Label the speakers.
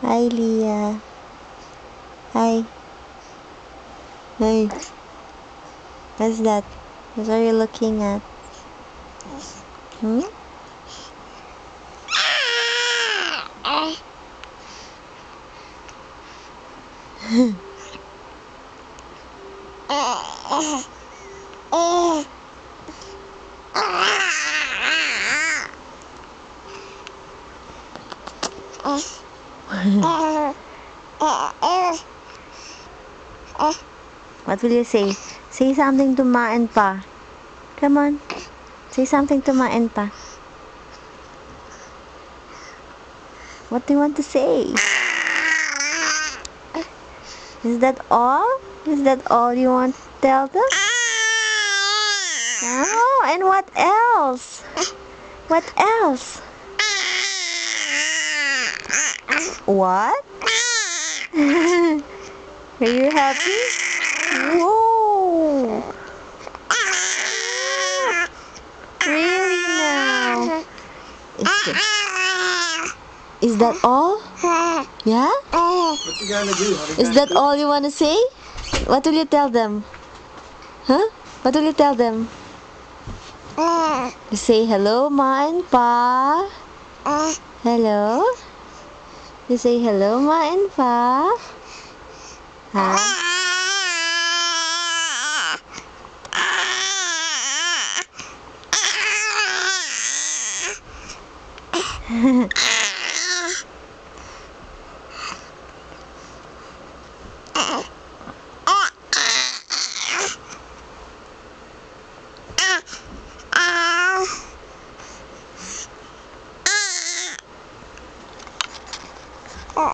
Speaker 1: Hi, Leah. Hi. Hey. What's that? What are you looking at? Hmm? What will you say? Say something to Ma and Pa. Come on. Say something to Ma and Pa. What do you want to say? Is that all? Is that all you want to tell them? Oh, and what else? What else? What? Are you happy? Whoa! Really now? Is that all? Yeah?
Speaker 2: What you gonna do, honey?
Speaker 1: Is that all you want to say? What will you tell them? Huh? What will you tell them? You say hello, Ma and Pa. Hello? You say hello, Ma and Pa. Huh?